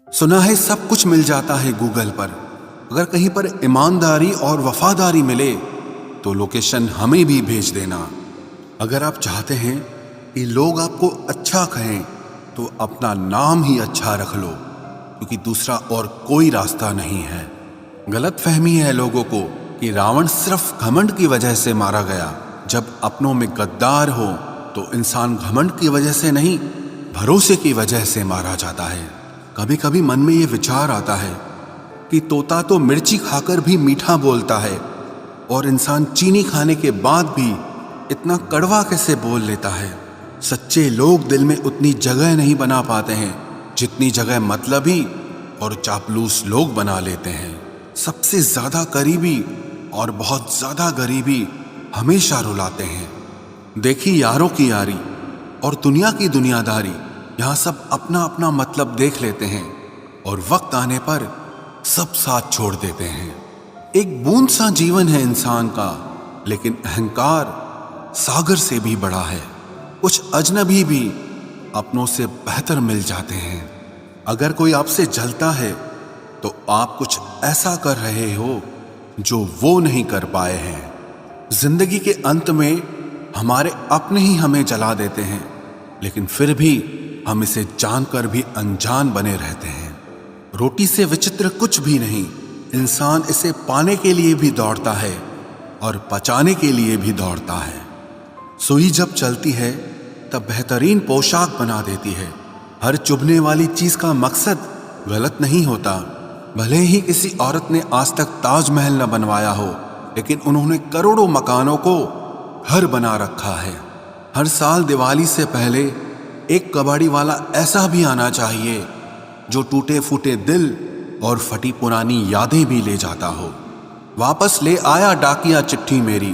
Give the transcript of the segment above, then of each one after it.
सुना है सब कुछ मिल जाता है गूगल पर। अगर कहीं पर ईमानदारी और वफादारी मिले तो लोकेशन हमें भी भेज देना। अगर आप चाहते हैं कि लोग आपको अच्छा कहें तो अपना नाम ही अच्छा रख लो, क्योंकि दूसरा और कोई रास्ता नहीं है। गलत फहमी है लोगों को कि रावण सिर्फ घमंड की वजह से मारा गया। जब अपनों में गद्दार हो तो इंसान घमंड की वजह से नहीं, भरोसे की वजह से मारा जाता है। कभी कभी मन में ये विचार आता है कि तोता तो मिर्ची खाकर भी मीठा बोलता है, और इंसान चीनी खाने के बाद भी इतना कड़वा कैसे बोल लेता है। सच्चे लोग दिल में उतनी जगह नहीं बना पाते हैं जितनी जगह मतलबी और चापलूस लोग बना लेते हैं। सबसे ज्यादा करीबी और बहुत ज्यादा गरीबी हमेशा रुलाते हैं। देखी यारों की यारी और दुनिया की दुनियादारी, यहाँ सब अपना अपना मतलब देख लेते हैं और वक्त आने पर सब साथ छोड़ देते हैं। एक बूंद सा जीवन है इंसान का, लेकिन अहंकार सागर से भी बड़ा है। कुछ अजनबी भी अपनों से बेहतर मिल जाते हैं। अगर कोई आपसे जलता है तो आप कुछ ऐसा कर रहे हो जो वो नहीं कर पाए हैं। जिंदगी के अंत में हमारे अपने ही हमें जला देते हैं, लेकिन फिर भी हम इसे जानकर भी अनजान बने रहते हैं। रोटी से विचित्र कुछ भी नहीं, इंसान इसे पाने के लिए भी दौड़ता है और पचाने के लिए भी दौड़ता है। सुई जब चलती है तब बेहतरीन पोशाक बना देती है। हर चुभने वाली चीज का मकसद गलत नहीं होता। भले ही किसी औरत ने आज तक ताजमहल न बनवाया हो, लेकिन उन्होंने करोड़ों मकानों को घर बना रखा है। हर साल दिवाली से पहले एक कबाड़ी वाला ऐसा भी आना चाहिए जो टूटे फूटे दिल और फटी पुरानी यादें भी ले जाता हो। वापस ले आया डाकिया चिट्ठी मेरी,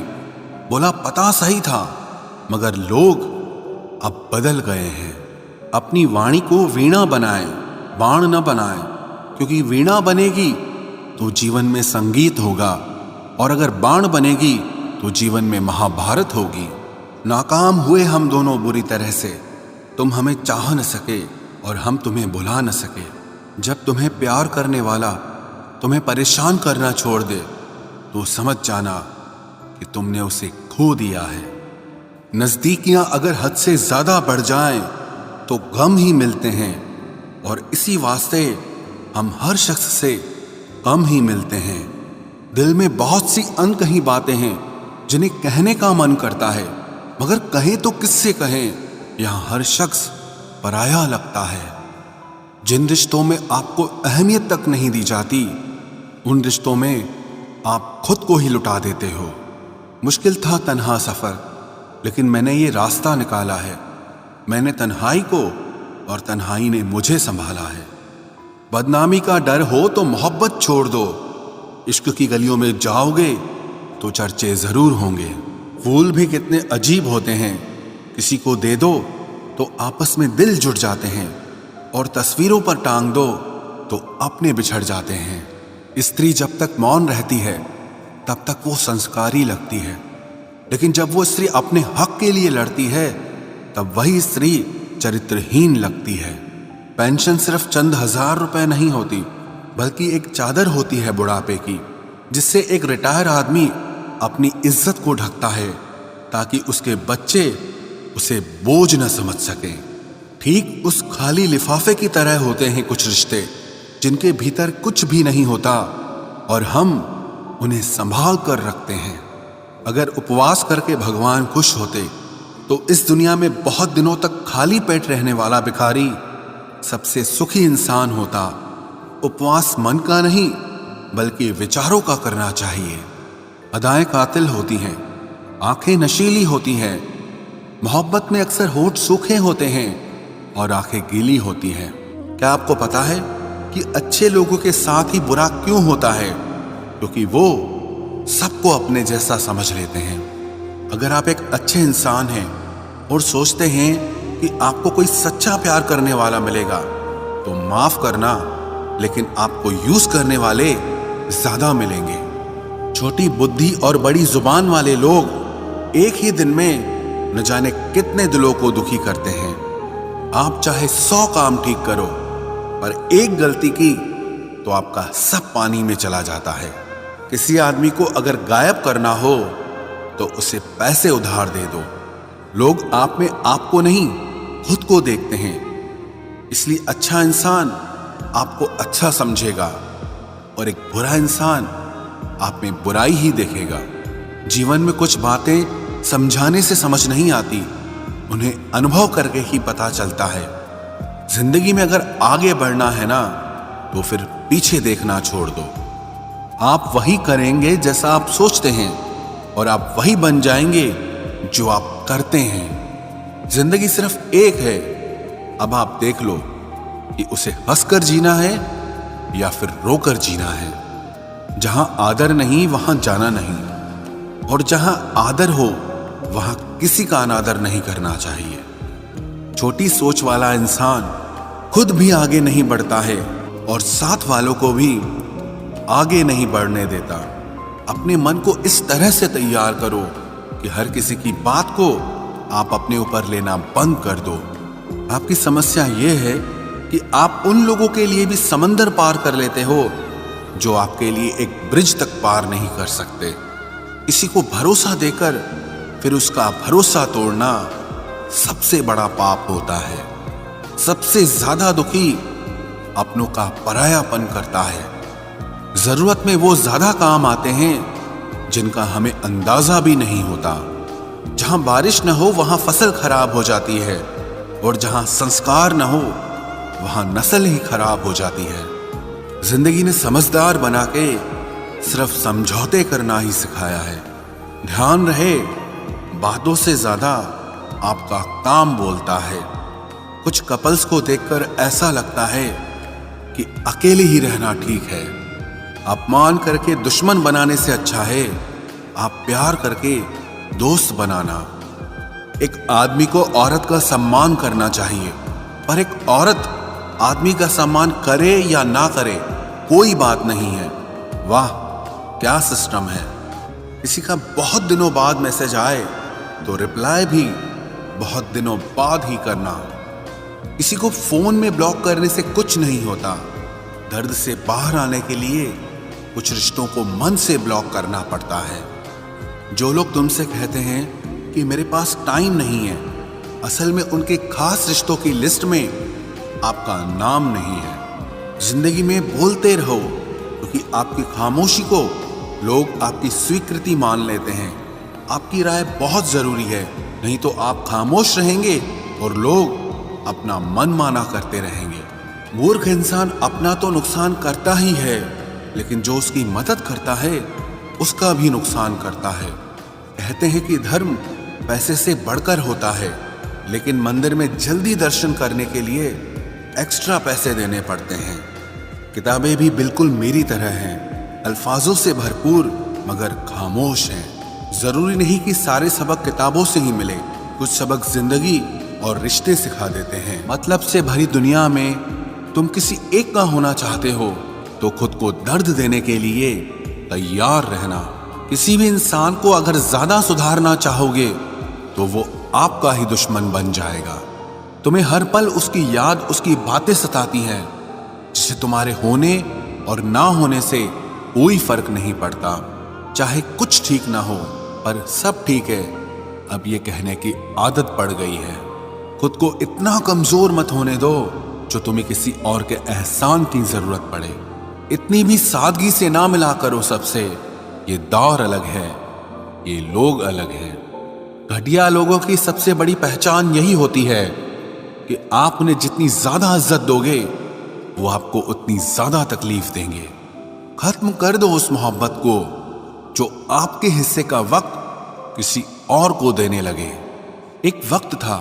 बोला पता सही था मगर लोग अब बदल गए हैं। अपनी वाणी को वीणा बनाए, बाण न बनाए, क्योंकि वीणा बनेगी तो जीवन में संगीत होगा, और अगर बाण बनेगी तो जीवन में महाभारत होगी। नाकाम हुए हम दोनों बुरी तरह से। तुम हमें चाह न सके और हम तुम्हें भुला न सके। जब तुम्हें प्यार करने वाला तुम्हें परेशान करना छोड़ दे तो समझ जाना कि तुमने उसे खो दिया है। नजदीकियां अगर हद से ज्यादा बढ़ जाएं तो गम ही मिलते हैं, और इसी वास्ते हम हर शख्स से कम ही मिलते हैं। दिल में बहुत सी अनकही बातें हैं जिन्हें कहने का मन करता है, मगर कहें तो किससे कहें। यहाँ हर शख्स पराया लगता है। जिन रिश्तों में आपको अहमियत तक नहीं दी जाती, उन रिश्तों में आप खुद को ही लुटा देते हो। मुश्किल था तन्हा सफर, लेकिन मैंने ये रास्ता निकाला है। मैंने तन्हाई को और तन्हाई ने मुझे संभाला है। बदनामी का डर हो तो मोहब्बत छोड़ दो। इश्क की गलियों में जाओगे तो चर्चे जरूर होंगे। फूल भी कितने अजीब होते हैं, किसी को दे दो तो आपस में दिल जुड़ जाते हैं, और तस्वीरों पर टांग दो तो अपने बिछड़ जाते हैं। स्त्री जब तक मौन रहती है तब तक वो संस्कारी लगती है, लेकिन जब वो स्त्री अपने हक के लिए लड़ती है तब वही स्त्री चरित्रहीन लगती है। पेंशन सिर्फ चंद हजार रुपए नहीं होती, बल्कि एक चादर होती है बुढ़ापे की, जिससे एक रिटायर आदमी अपनी इज्जत को ढकता है ताकि उसके बच्चे उसे बोझ न समझ सकें। ठीक उस खाली लिफाफे की तरह होते हैं कुछ रिश्ते जिनके भीतर कुछ भी नहीं होता, और हम उन्हें संभाल कर रखते हैं। अगर उपवास करके भगवान खुश होते तो इस दुनिया में बहुत दिनों तक खाली पेट रहने वाला भिखारी सबसे सुखी इंसान होता। उपवास मन का नहीं बल्कि विचारों का करना चाहिए। अदाएं कातिल होती हैं, आंखें नशीली होती हैं। मोहब्बत में अक्सर होठ सूखे होते हैं और आंखें गीली होती हैं। क्या आपको पता है कि अच्छे लोगों के साथ ही बुरा क्यों होता है? क्योंकि वो सबको अपने जैसा समझ लेते हैं। अगर आप एक अच्छे इंसान हैं और सोचते हैं कि आपको कोई सच्चा प्यार करने वाला मिलेगा, तो माफ करना, लेकिन आपको यूज करने वाले ज्यादा मिलेंगे। छोटी बुद्धि और बड़ी जुबान वाले लोग एक ही दिन में न जाने कितने दिलों को दुखी करते हैं। आप चाहे 100 काम ठीक करो, पर एक गलती की तो आपका सब पानी में चला जाता है। किसी आदमी को अगर गायब करना हो तो उसे पैसे उधार दे दो। लोग आप में आपको नहीं खुद को देखते हैं, इसलिए अच्छा इंसान आपको अच्छा समझेगा और एक बुरा इंसान आप में बुराई ही देखेगा। जीवन में कुछ बातें समझाने से समझ नहीं आती, उन्हें अनुभव करके ही पता चलता है। जिंदगी में अगर आगे बढ़ना है ना तो फिर पीछे देखना छोड़ दो। आप वही करेंगे जैसा आप सोचते हैं और आप वही बन जाएंगे जो आप करते हैं। जिंदगी सिर्फ एक है, अब आप देख लो कि उसे हंसकर जीना है या फिर रोकर जीना है। जहां आदर नहीं वहां जाना नहीं, और जहां आदर हो वहां किसी का अनादर नहीं करना चाहिए। छोटी सोच वाला इंसान खुद भी आगे नहीं बढ़ता है और साथ वालों को भी आगे नहीं बढ़ने देता। अपने मन को इस तरह से तैयार करो कि हर किसी की बात को आप अपने ऊपर लेना बंद कर दो। आपकी समस्या यह है कि आप उन लोगों के लिए भी समंदर पार कर लेते हो जो आपके लिए एक ब्रिज तक पार नहीं कर सकते। किसी को भरोसा देकर फिर उसका भरोसा तोड़ना सबसे बड़ा पाप होता है। सबसे ज्यादा दुखी अपनों का परायापन करता है। जरूरत में वो ज्यादा काम आते हैं जिनका हमें अंदाजा भी नहीं होता। जहां बारिश न हो वहां फसल खराब हो जाती है, और जहां संस्कार न हो वहां नस्ल ही खराब हो जाती है। जिंदगी ने समझदार बना के सिर्फ समझौते करना ही सिखाया है। ध्यान रहे, बातों से ज्यादा आपका काम बोलता है। कुछ कपल्स को देखकर ऐसा लगता है कि अकेले ही रहना ठीक है। अपमान करके दुश्मन बनाने से अच्छा है आप प्यार करके दोस्त बनाना। एक आदमी को औरत का सम्मान करना चाहिए, पर एक औरत आदमी का सम्मान करे या ना करे कोई बात नहीं है। वाह क्या सिस्टम है। किसी का बहुत दिनों बाद मैसेज आए तो रिप्लाई भी बहुत दिनों बाद ही करना। किसी को फोन में ब्लॉक करने से कुछ नहीं होता। दर्द से बाहर आने के लिए कुछ रिश्तों को मन से ब्लॉक करना पड़ता है। जो लोग तुमसे कहते हैं कि मेरे पास टाइम नहीं है, असल में उनके खास रिश्तों की लिस्ट में आपका नाम नहीं है। जिंदगी में बोलते रहो, क्योंकि आपकी खामोशी को लोग आपकी स्वीकृति मान लेते हैं। आपकी राय बहुत जरूरी है, नहीं तो आप खामोश रहेंगे और लोग अपना मन माना करते रहेंगे। मूर्ख इंसान अपना तो नुकसान करता ही है, लेकिन जो उसकी मदद करता है उसका भी नुकसान करता है। कहते हैं कि धर्म पैसे से बढ़कर होता है, लेकिन मंदिर में जल्दी दर्शन करने के लिए एक्स्ट्रा पैसे देने पड़ते हैं। किताबें भी बिल्कुल मेरी तरह हैं, अल्फाजों से भरपूर मगर खामोश हैं। जरूरी नहीं कि सारे सबक किताबों से ही मिले, कुछ सबक जिंदगी और रिश्ते सिखा देते हैं। मतलब से भरी दुनिया में तुम किसी एक का होना चाहते हो तो खुद को दर्द देने के लिए तैयार रहना। किसी भी इंसान को अगर ज्यादा सुधारना चाहोगे तो वो आपका ही दुश्मन बन जाएगा। तुम्हें हर पल उसकी याद, उसकी बातें सताती हैं, जिसे तुम्हारे होने और ना होने से कोई फर्क नहीं पड़ता। चाहे कुछ ठीक ना हो पर सब ठीक है, अब ये कहने की आदत पड़ गई है। खुद को इतना कमजोर मत होने दो जो तुम्हें किसी और के एहसान की जरूरत पड़े। इतनी भी सादगी से ना मिला करो सबसे। ये दौर अलग है, ये लोग अलग हैं। घटिया लोगों की सबसे बड़ी पहचान यही होती है कि आप उन्हें जितनी ज्यादा इज्जत दोगे वो आपको उतनी ज्यादा तकलीफ देंगे। खत्म कर दो उस मोहब्बत को जो आपके हिस्से का वक्त किसी और को देने लगे। एक वक्त था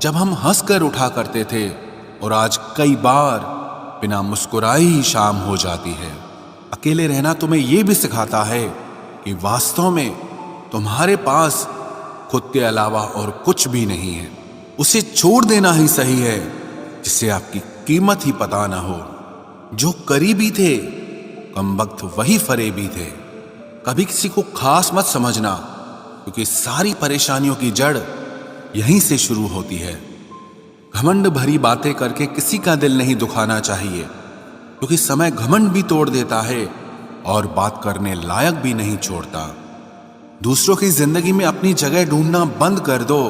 जब हम हंसकर उठा करते थे, और आज कई बार बिना मुस्कुराए ही शाम हो जाती है। अकेले रहना तुम्हें यह भी सिखाता है कि वास्तव में तुम्हारे पास खुद के अलावा और कुछ भी नहीं है। उसे छोड़ देना ही सही है जिसे आपकी कीमत ही पता ना हो। जो करीबी थे कमबख्त वही फरेबी थे। कभी किसी को खास मत समझना, क्योंकि सारी परेशानियों की जड़ यहीं से शुरू होती है। घमंड भरी बातें करके किसी का दिल नहीं दुखाना चाहिए, क्योंकि समय घमंड भी तोड़ देता है और बात करने लायक भी नहीं छोड़ता। दूसरों की जिंदगी में अपनी जगह ढूंढना बंद कर दो।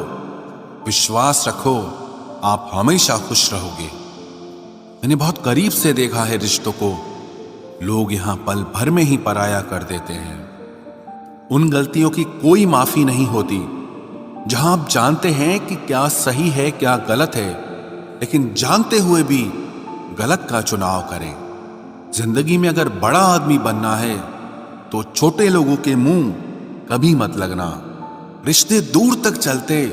विश्वास रखो, आप हमेशा खुश रहोगे। मैंने बहुत करीब से देखा है रिश्तों को, लोग यहां पल भर में ही पराया कर देते हैं। उन गलतियों की कोई माफी नहीं होती जहां आप जानते हैं कि क्या सही है क्या गलत है, लेकिन जानते हुए भी गलत का चुनाव करें। जिंदगी में अगर बड़ा आदमी बनना है तो छोटे लोगों के मुंह कभी मत लगना। रिश्ते दूर तक चलते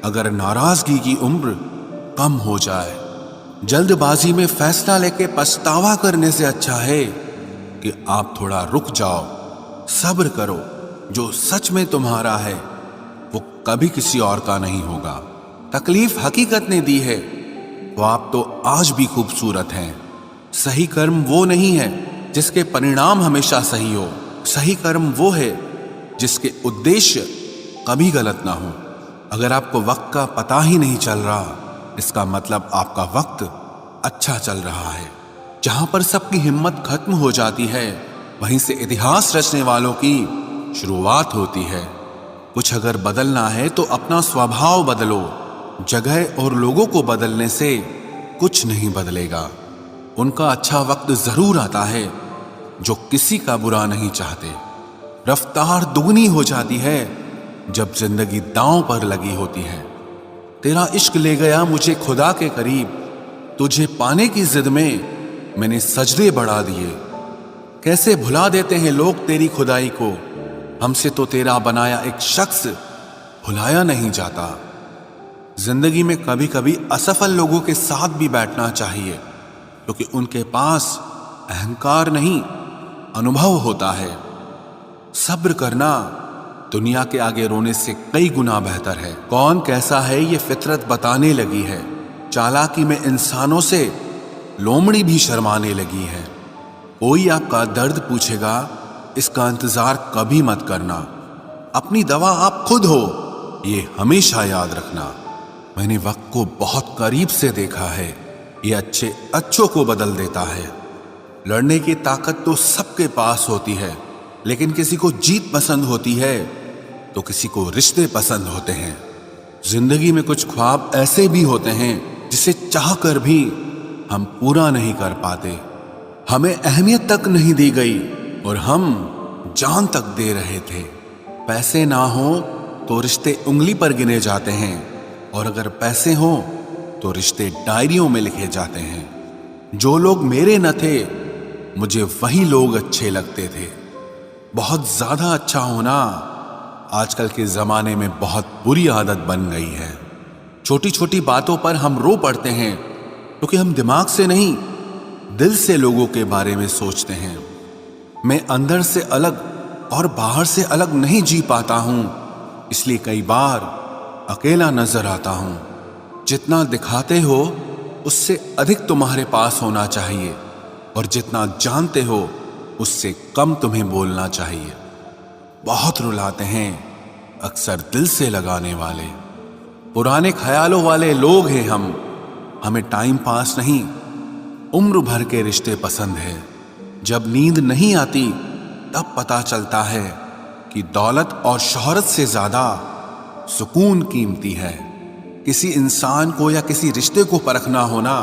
अगर नाराजगी की उम्र कम हो जाए। जल्दबाजी में फैसला लेके पछतावा करने से अच्छा है कि आप थोड़ा रुक जाओ, सब्र करो। जो सच में तुम्हारा है वो कभी किसी और का नहीं होगा। तकलीफ हकीकत ने दी है तो आप तो आज भी खूबसूरत हैं। सही कर्म वो नहीं है जिसके परिणाम हमेशा सही हो। सही कर्म वो है जिसके उद्देश्य कभी गलत ना हो। अगर आपको वक्त का पता ही नहीं चल रहा, इसका मतलब आपका वक्त अच्छा चल रहा है। जहां पर सबकी हिम्मत खत्म हो जाती है, वहीं से इतिहास रचने वालों की शुरुआत होती है। कुछ अगर बदलना है तो अपना स्वभाव बदलो। जगह और लोगों को बदलने से कुछ नहीं बदलेगा। उनका अच्छा वक्त जरूर आता है जो किसी का बुरा नहीं चाहते। रफ्तार दुगनी हो जाती है जब जिंदगी दांव पर लगी होती है। तेरा इश्क ले गया मुझे खुदा के करीब, तुझे पाने की जिद में मैंने सजदे बढ़ा दिए। कैसे भुला देते हैं लोग तेरी खुदाई को, हमसे तो तेरा बनाया एक शख्स भुलाया नहीं जाता। जिंदगी में कभी कभी असफल लोगों के साथ भी बैठना चाहिए, क्योंकि उनके पास अहंकार नहीं अनुभव होता है। सब्र करना दुनिया के आगे रोने से कई गुना बेहतर है। कौन कैसा है ये फितरत बताने लगी है। चालाकी में इंसानों से लोमड़ी भी शर्माने लगी है। कोई आपका दर्द पूछेगा, इसका इंतजार कभी मत करना। अपनी दवा आप खुद हो, ये हमेशा याद रखना। मैंने वक्त को बहुत करीब से देखा है, ये अच्छे अच्छों को बदल देता है। लड़ने की ताकत तो सबके पास होती है, लेकिन किसी को जीत पसंद होती है तो किसी को रिश्ते पसंद होते हैं। जिंदगी में कुछ ख्वाब ऐसे भी होते हैं जिसे चाह कर भी हम पूरा नहीं कर पाते। हमें अहमियत तक नहीं दी गई और हम जान तक दे रहे थे। पैसे ना हो तो रिश्ते उंगली पर गिने जाते हैं, और अगर पैसे हो तो रिश्ते डायरियों में लिखे जाते हैं। जो लोग मेरे न थे मुझे वही लोग अच्छे लगते थे। बहुत ज्यादा अच्छा होना आजकल के जमाने में बहुत बुरी आदत बन गई है। छोटी छोटी बातों पर हम रो पड़ते हैं क्योंकि हम दिमाग से नहीं दिल से लोगों के बारे में सोचते हैं। मैं अंदर से अलग और बाहर से अलग नहीं जी पाता हूं, इसलिए कई बार अकेला नजर आता हूं। जितना दिखाते हो उससे अधिक तुम्हारे पास होना चाहिए, और जितना जानते हो उससे कम तुम्हें बोलना चाहिए। बहुत रुलाते हैं अक्सर दिल से लगाने वाले। पुराने ख्यालों वाले लोग हैं हम। हमें टाइम पास नहीं, उम्र भर के रिश्ते पसंद है। जब नींद नहीं आती तब पता चलता है कि दौलत और शोहरत से ज्यादा सुकून कीमती है। किसी इंसान को या किसी रिश्ते को परखना होना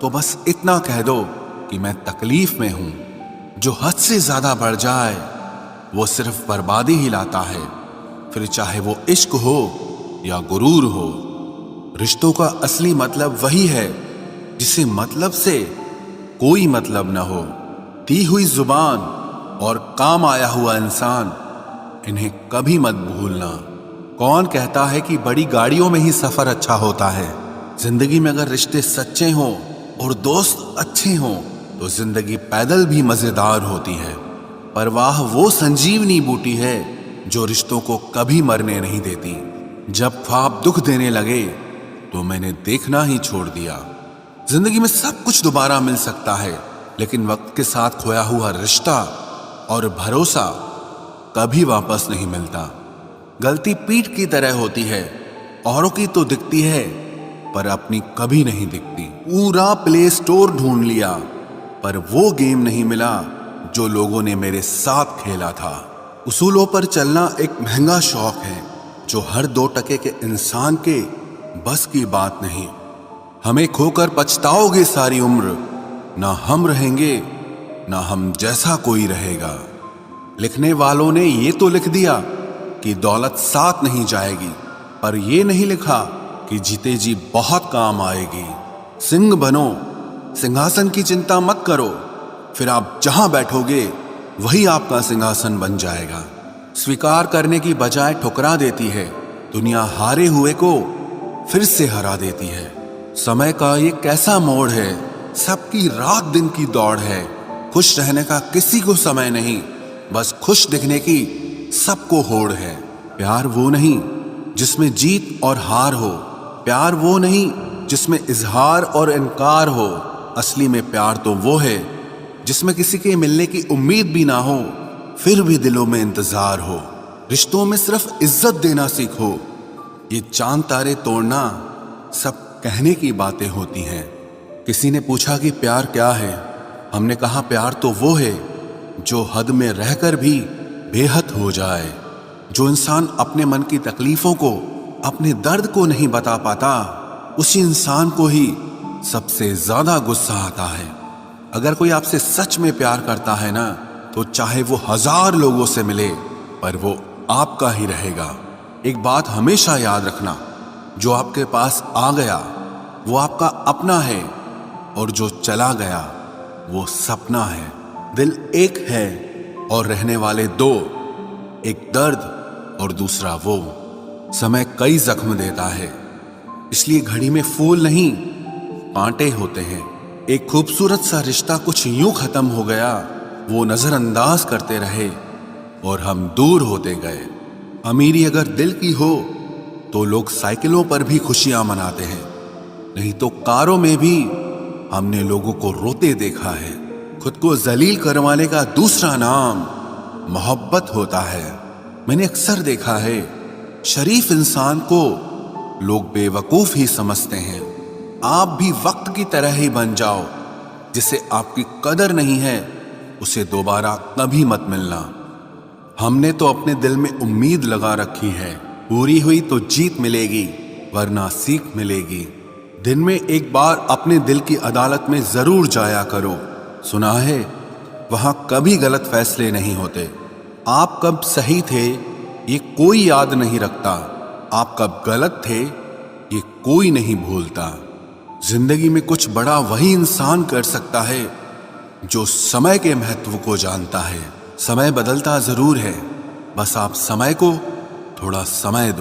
तो बस इतना कह दो कि मैं तकलीफ में हूं। जो हद से ज्यादा बढ़ जाए वो सिर्फ बर्बादी ही लाता है, फिर चाहे वो इश्क हो या गुरूर हो। रिश्तों का असली मतलब वही है जिसे मतलब से कोई मतलब न हो। दी हुई जुबान और काम आया हुआ इंसान, इन्हें कभी मत भूलना। कौन कहता है कि बड़ी गाड़ियों में ही सफर अच्छा होता है। जिंदगी में अगर रिश्ते सच्चे हों और दोस्त अच्छे हों तो जिंदगी पैदल भी मजेदार होती है। परवाह वो संजीवनी बूटी है जो रिश्तों को कभी मरने नहीं देती। जब ख्वाब दुख देने लगे तो मैंने देखना ही छोड़ दिया। जिंदगी में सब कुछ दोबारा मिल सकता है, लेकिन वक्त के साथ खोया हुआ रिश्ता और भरोसा कभी वापस नहीं मिलता। गलती पीठ की तरह होती है, औरों की तो दिखती है पर अपनी कभी नहीं दिखती। पूरा प्ले स्टोर ढूंढ लिया, पर वो गेम नहीं मिला जो लोगों ने मेरे साथ खेला था। उसूलों पर चलना एक महंगा शौक है जो हर 2 टके के इंसान के बस की बात नहीं। हमें खोकर पछताओगे सारी उम्र, ना हम रहेंगे ना हम जैसा कोई रहेगा। लिखने वालों ने ये तो लिख दिया कि दौलत साथ नहीं जाएगी, पर ये नहीं लिखा कि जीते जी बहुत काम आएगी। सिंह बनो, सिंहासन की चिंता मत करो, फिर आप जहां बैठोगे वही आपका सिंहासन बन जाएगा। स्वीकार करने की बजाय ठुकरा देती है दुनिया, हारे हुए को फिर से हरा देती है। समय का ये कैसा मोड़ है, सबकी रात दिन की दौड़ है। खुश रहने का किसी को समय नहीं, बस खुश दिखने की सबको होड़ है। प्यार वो नहीं जिसमें जीत और हार हो, प्यार वो नहीं जिसमें इजहार और इनकार हो। असली में प्यार तो वो है जिसमें किसी के मिलने की उम्मीद भी ना हो, फिर भी दिलों में इंतजार हो। रिश्तों में सिर्फ इज्जत देना सीखो, ये चांद तारे तोड़ना सब कहने की बातें होती हैं। किसी ने पूछा कि प्यार क्या है, हमने कहा प्यार तो वो है जो हद में रहकर भी बेहद हो जाए। जो इंसान अपने मन की तकलीफों को, अपने दर्द को नहीं बता पाता, उसी इंसान को ही सबसे ज्यादा गुस्सा आता है। अगर कोई आपसे सच में प्यार करता है ना, तो चाहे वो 1000 लोगों से मिले, पर वो आपका ही रहेगा। एक बात हमेशा याद रखना, जो आपके पास आ गया वो आपका अपना है, और जो चला गया वो सपना है। दिल एक है और रहने वाले 2, एक दर्द और दूसरा वो। समय कई जख्म देता है, इसलिए घड़ी में फूल नहीं कांटे होते हैं। एक खूबसूरत सा रिश्ता कुछ यूं खत्म हो गया, वो नजरअंदाज करते रहे और हम दूर होते गए। अमीरी अगर दिल की हो तो लोग साइकिलों पर भी खुशियां मनाते हैं, नहीं तो कारों में भी हमने लोगों को रोते देखा है। खुद को जलील करवाने का दूसरा नाम मोहब्बत होता है। मैंने अक्सर देखा है, शरीफ इंसान को लोग बेवकूफ ही समझते हैं। आप भी वक्त की तरह ही बन जाओ, जिसे आपकी कदर नहीं है उसे दोबारा कभी मत मिलना। हमने तो अपने दिल में उम्मीद लगा रखी है, पूरी हुई तो जीत मिलेगी वरना सीख मिलेगी। दिन में एक बार अपने दिल की अदालत में जरूर जाया करो। सुना है वहां कभी गलत फैसले नहीं होते। आप कब सही थे ये कोई याद नहीं रखता, आप कब गलत थे ये कोई नहीं भूलता। जिंदगी में कुछ बड़ा वही इंसान कर सकता है जो समय के महत्व को जानता है। समय बदलता जरूर है, बस आप समय को थोड़ा समय दो।